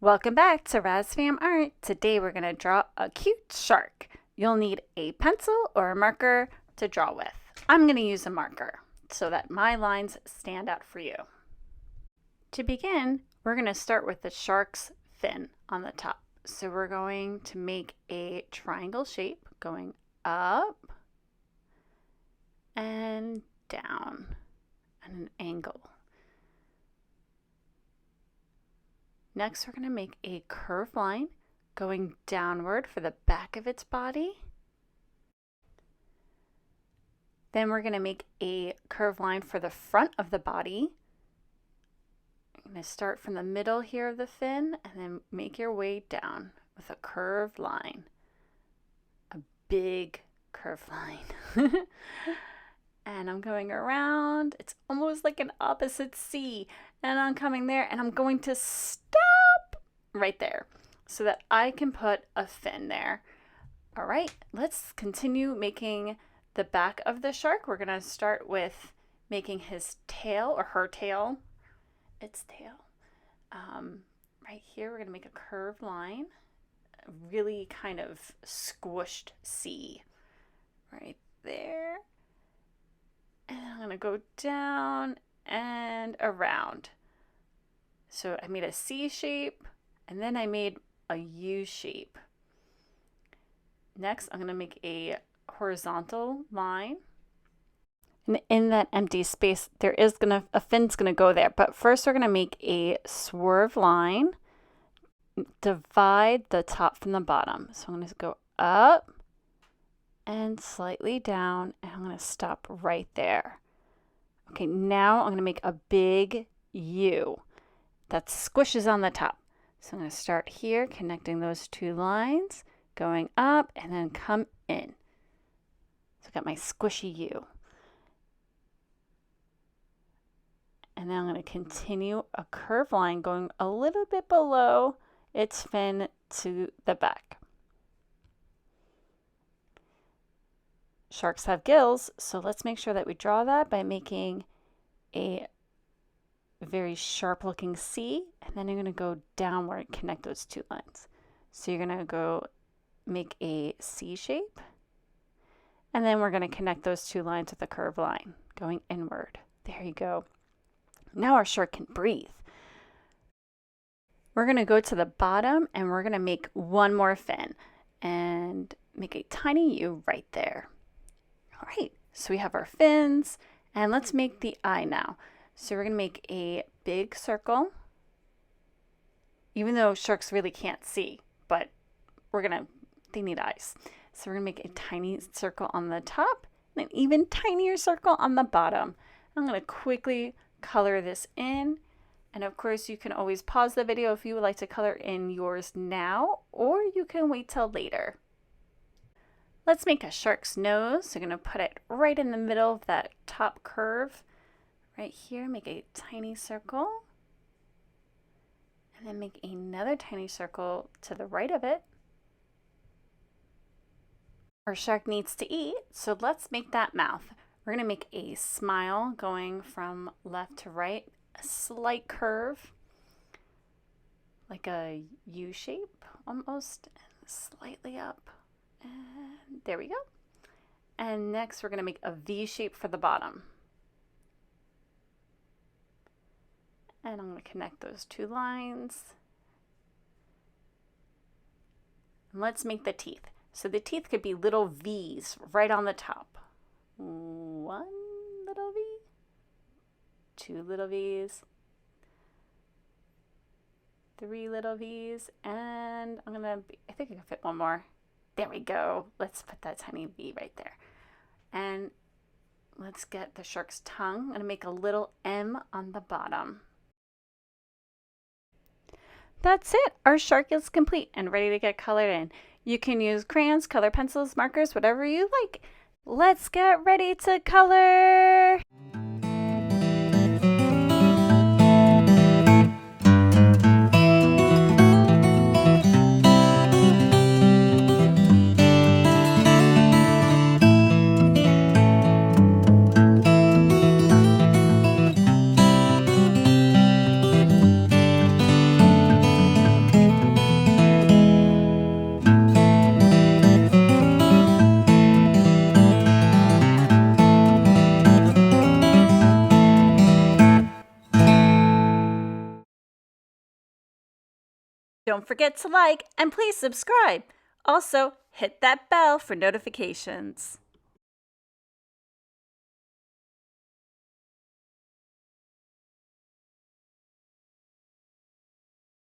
Welcome back to RazFamArt. Today we're going to draw a cute shark. You'll need a pencil or a marker to draw with. I'm going to use a marker so that my lines stand out for you. To begin, we're going to start with the shark's fin on the top. So we're going to make a triangle shape going up and down at an angle. Next, we're going to make a curved line going downward for the back of its body. Then we're going to make a curved line for the front of the body. I'm going to start from the middle here of the fin and then make your way down with a curved line. A big curved line. And I'm going around. It's almost like an opposite C. And I'm coming there and I'm going to stop right there so that I can put a fin there. All right, let's continue making the back of the shark. We're going to start with making his tail or her tail. Its tail. Right here, we're going to make a curved line. A really kind of squished C right there. And I'm going to go down and around. So I made a C shape and then I made a U shape. Next, I'm going to make a horizontal line. And in that empty space, there is a fin's going to go there. But first, we're going to make a swerve line. Divide the top from the bottom. So I'm going to go up and slightly down, and I'm going to stop right there. Okay, now I'm going to make a big U that squishes on the top. So I'm going to start here, connecting those two lines, going up, and then come in. So I've got my squishy U. And then I'm going to continue a curved line going a little bit below its fin to the back. Sharks have gills, so let's make sure that we draw that by making a very sharp looking C, and then you're going to go downward and connect those two lines. So you're going to go make a C shape, and then we're going to connect those two lines with a curved line going inward. There you go. Now our shark can breathe. We're going to go to the bottom and we're going to make one more fin and make a tiny U right there. All right, so we have our fins, and let's make the eye now. So we're going to make a big circle, even though sharks really can't see, but they need eyes. So we're going to make a tiny circle on the top and an even tinier circle on the bottom. I'm going to quickly color this in. And of course, you can always pause the video if you would like to color in yours now, or you can wait till later. Let's make a shark's nose. So I'm going to put it right in the middle of that top curve. Right here, make a tiny circle. And then make another tiny circle to the right of it. Our shark needs to eat, so let's make that mouth. We're going to make a smile going from left to right, a slight curve, like a U shape almost, and slightly up. And there we go. And next we're going to make a V shape for the bottom. And I'm going to connect those two lines. And let's make the teeth. So the teeth could be little V's right on the top. One little V, two little V's, three little V's, and I think I can fit one more. There we go. Let's put that tiny V right there. And let's get the shark's tongue. I'm going to make a little M on the bottom. That's it. Our shark is complete and ready to get colored in. You can use crayons, color pencils, markers, whatever you like. Let's get ready to color. Don't forget to like and please subscribe. Also, hit that bell for notifications.